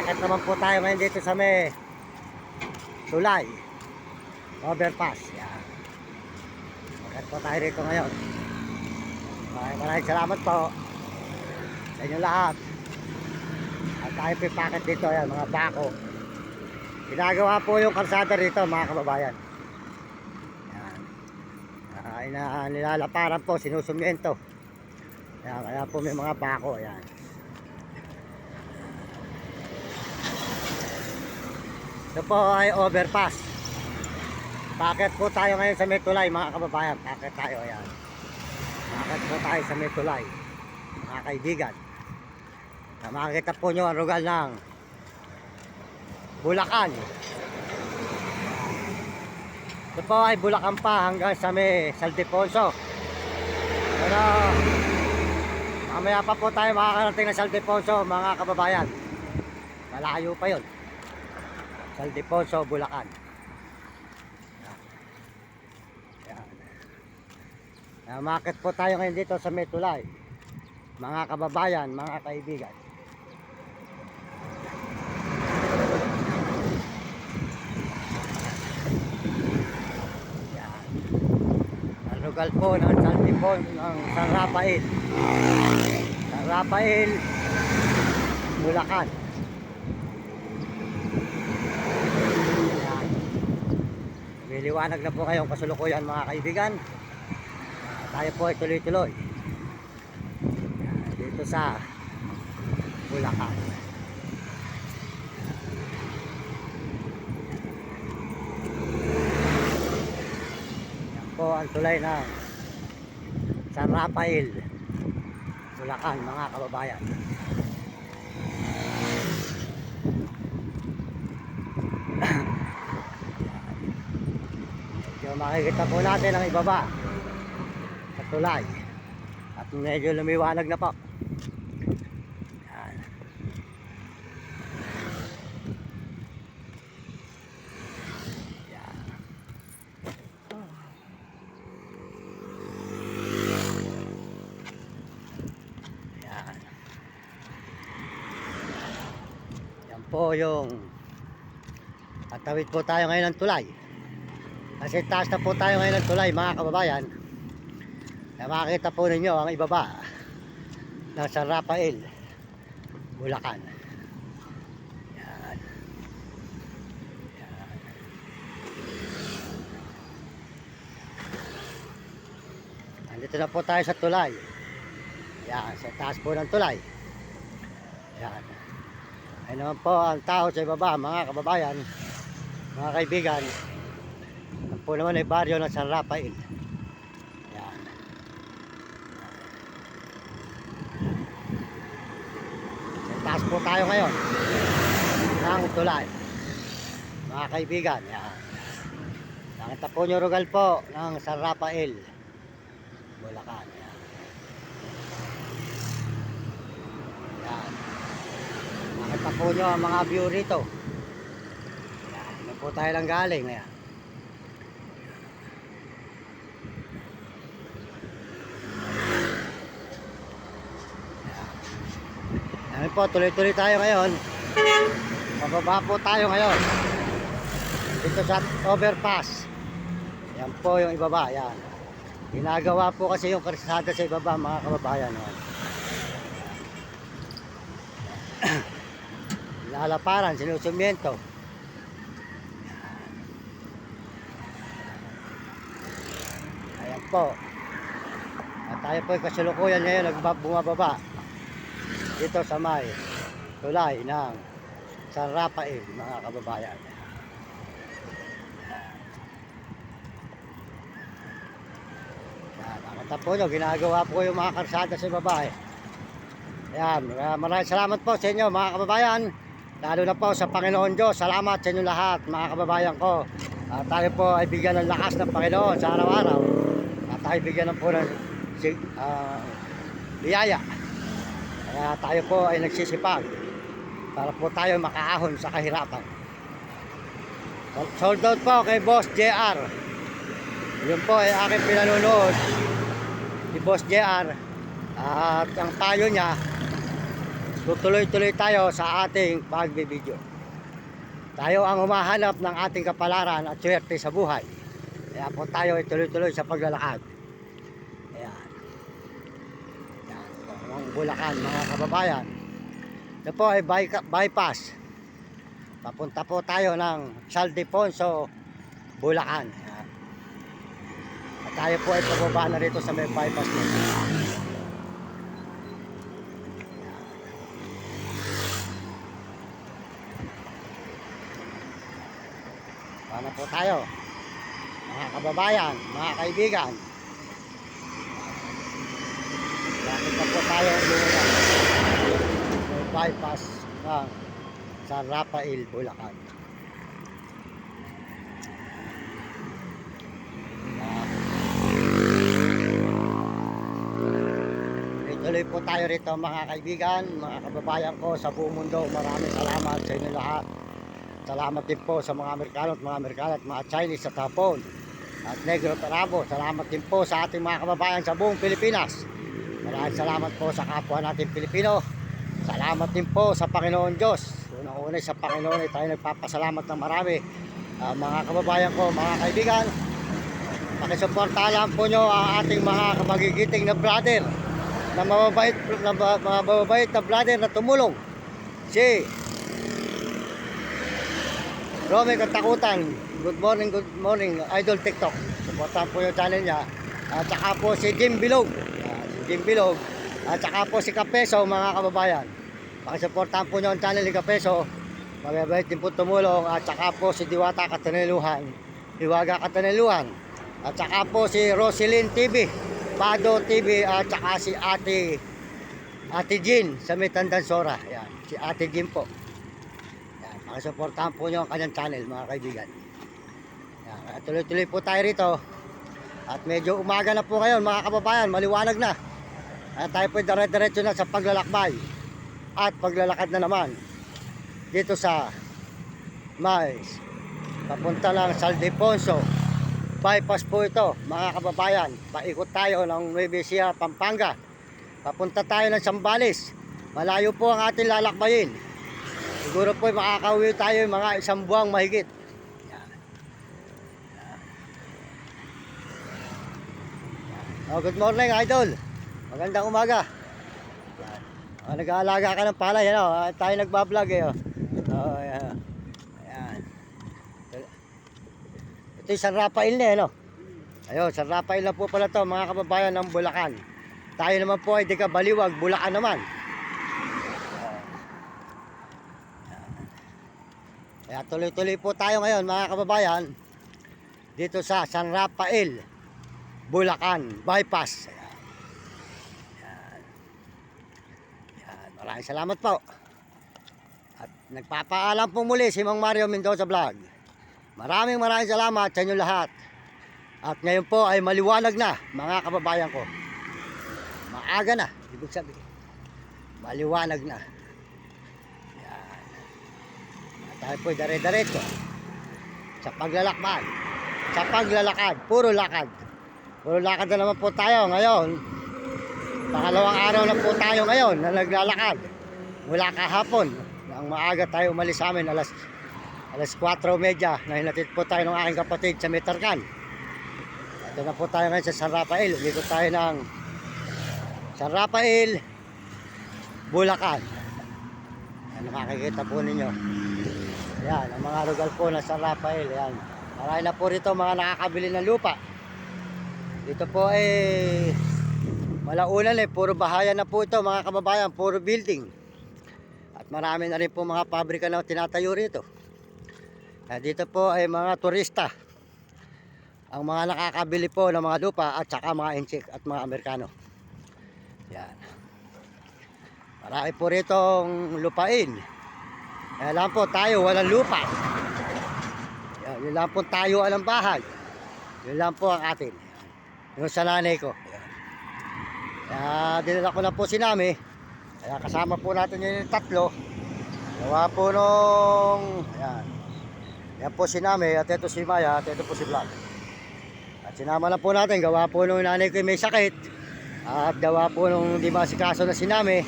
Bakit naman po tayo ngayon dito sa may tulay overpass. Yan. Bakit po tayo dito ngayon? Maraming salamat po sa inyo lahat. At tayo pipakit dito, yan, mga bako. Ginagawa po yung kalsada rito, mga kababayan. Yan. Nilalaparan po, sinusumiento. Yan, kaya po may mga bako. Yan. Ito po ay overpass. Bakit po tayo ngayon sa may tulay, mga kababayan? Bakit tayo? Yan. Bakit po tayo sa may tulay, mga kaibigan? Makikita po nyo ang lugar ng Bulacan. Ito po ay Bulacan pa hanggang sa may Saldeponso. Pero mamaya pa po tayo makakarating ng Saldeponso, mga kababayan. Malayo pa yun. Saldeponso, Bulacan. Makit po tayo ngayon dito sa may tulay, mga kababayan, mga kaibigan. Yan. Ang lugar po ng Saldeponso, ng San Rafael. San Rafael, Bulacan. Yan. Miliwanag na po kayong kasulukuyan, mga kaibigan. Tayo po ay tuloy-tuloy dito sa Bulacan. Yan po ang tulay ng San Rafael, Bulacan, mga kababayan. Medyo makikita po natin ang ibaba sa tulay at medyo lumiwanag na po. Yan. Yan. Yan. Yan po yung patawid po tayo ngayon ng tulay. Kasi taas na po tayo ngayon ng tulay, mga kababayan. Na makikita po ninyo ang ibaba ng San Rafael, Bulacan. Yan. Yan. Nandito na po tayo sa tulay. Yan, sa taas po ng tulay. Yan. Ayun naman po ang tao sa ibaba, mga kababayan, mga kaibigan. Yan po naman ay baryo ng San Rafael. Taas po tayo ngayon ng tulay, mga kaibigan. Yan. Nakita po nyo rugal po ng San Rafael, Bulacan. Yan. Yan. Nakita po nyo ang mga view rito. Yan. Yan po tayo lang galing. Yan. Ayan po, tuloy-tuloy tayo ngayon. Pababa po tayo ngayon dito sa overpass. Yan po yung ibaba. Yan. Ginagawa po kasi yung kalsada sa ibaba, mga kababayan. Lalaparan, sinusumiento. Ayan po. At tayo po yung kasulukuyan ngayon, bumababa dito sa may tulay ng San Rafael, mga kababayan. Nakita po nyo, ginagawa po yung mga karsada sa babae. Ayan, maraming salamat po sa inyo, mga kababayan. Lalo na po sa Panginoon Diyos. Salamat sa inyo lahat, mga kababayan ko. Tayo po ay bigyan ng lakas ng Panginoon sa araw-araw. At tayo bigyan ng po ng biyaya. Kaya tayo po ay nagsisipag para po tayo makaahon sa kahirapan. Sold out po kay Boss JR. Yun po ay aking pinanunood ni Boss JR. At ang payo niya tutuloy-tuloy tayo sa ating pagbibideo. Tayo ang humahanap ng ating kapalaran at swerte sa buhay. Kaya po tayo ay tuloy-tuloy sa paglalakad. Ayan. Ayan. Ang Bulacan, mga kababayan. Ito po ay bypass. Papunta po tayo ng Saldefonso, Bulacan. Ayan. At tayo po ay pababa na rito sa may bypass nito. Paano po tayo, mga kababayan, mga kaibigan? Bakit na po tayo lumunan may bypass ng San Rafael, Bulacan? Tuloy po tayo rito, mga kaibigan, mga kababayan ko sa buong mundo. Maraming salamat sa inyo lahat. Salamat din po sa mga Amerikano at mga Amerikana at mga Chinese at Hapon at Negro at Arabo. Salamat din po sa ating mga kababayan sa buong Pilipinas. Maraming salamat po sa kapwa natin Pilipino. Salamat din po sa Panginoon Diyos. Unang-una sa Panginoon ay tayo nagpapasalamat ng marami. Mga kababayan ko, mga kaibigan, pakisuportahan lang po nyo ang ating mga magigiting na brother na mababait na brother na tumulong. Si Romy Katakutan, good morning, Idol TikTok. Supportan po yung channel niya. At saka po si Jim Bilog. At saka po si Kapeso, mga kababayan. Pakisuportahan po nyo ang channel ni Kapeso. Mababait din po tumulong. At saka po si Diwata Kataniluhan, Hiwaga Kataniluhan. At saka po si Roselyn TV, Pado TV. At saka si Ate Jean sa Metandansora. Yan, si Ate Jean po. Suportahan po nyo ang kanyang channel, mga kaibigan. Tuloy-tuloy po tayo rito. At medyo umaga na po ngayon, mga kababayan, maliwanag na. At tayo po dire-diretso na sa paglalakbay at paglalakad na naman dito sa Mais papunta lang Saldefonso. Bypass po ito, mga kababayan. Paikot tayo ng Nueva Ecija, Pampanga. Papunta tayo ng Zambales. Malayo po ang ating lalakbayin. Siguro po makakauwi tayo mga 1 buwang mahigit. Good morning, Idol. Magandang umaga. Nag-aalaga ka ng palay, tayo nagbablog eh. Ayan. Ito yung San Rafael na Ayun, San Rafael na po pala to, mga kababayan ng Bulacan. Tayo naman po ay di ka Baliwag, Bulacan naman. Kaya tuloy-tuloy po tayo ngayon, mga kababayan, dito sa San Rafael, Bulacan bypass. Yan. Maraming salamat po. At nagpapaalam po muli si Mang Mario Mendoza Vlog. Maraming salamat sa inyo lahat. At ngayon po ay maliwanag na, mga kababayan ko. Maaga na, ibig sabihin. Maliwanag na. Tayo po dire-diretso sa paglalakbay, sa paglalakad, puro lakad na naman po tayo ngayon. Pangalawang araw na po tayo ngayon na naglalakad mula kahapon. Nang maaga tayo umalis sa amin alas 4:30 na hinatid po tayo ng aking kapatid sa Metarcan. Ito na po tayo ngayon sa San Rafael. Umikot tayo ng San Rafael, Bulacan. Yan, makikita po ninyo. Yan, ang mga lugar po na San Rafael. Yan. Marami na po rito mga nakakabili ng lupa. Dito po malaunan puro bahayan na po ito, mga kababayan, puro building. At marami na rin po mga pabrika na tinatayo rito. Dito po ay mga turista ang mga nakakabili po ng mga lupa at saka mga inchik at mga Amerikano. Yan. Marami po ritong lupain. Kaya lang po tayo walang lupa. Yun lang po tayo alang bahay. Yun lang po ang atin. Yung sa nanay ko. Kaya dinala ko na po si Nami. Kaya kasama po natin yung tatlo. Gawa po nung yan po si Nami. At ito si Maya. At ito po si Vlad. At sinama na po natin. Gawa po nung nanay ko may sakit. At gawa po nung di masikaso na si Nami.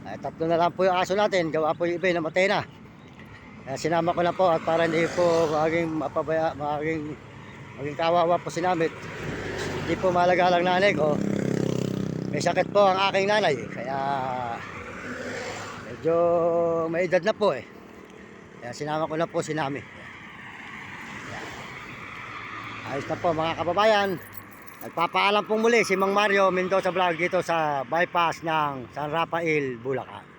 At Tatlo na lang po yung aso natin, gawa po yung iba namatay na. Kaya sinama ko na po at para hindi po maging kawawa po si Namit. Hindi po malaga lang nanay ko. May sakit po ang aking nanay, kaya medyo may edad na po eh. Kaya sinama ko na po si Nami. Ayos na po mga kababayan. Nagpapaalam pong muli si Mang Mario Mendoza Vlog dito sa bypass ng San Rafael, Bulacan.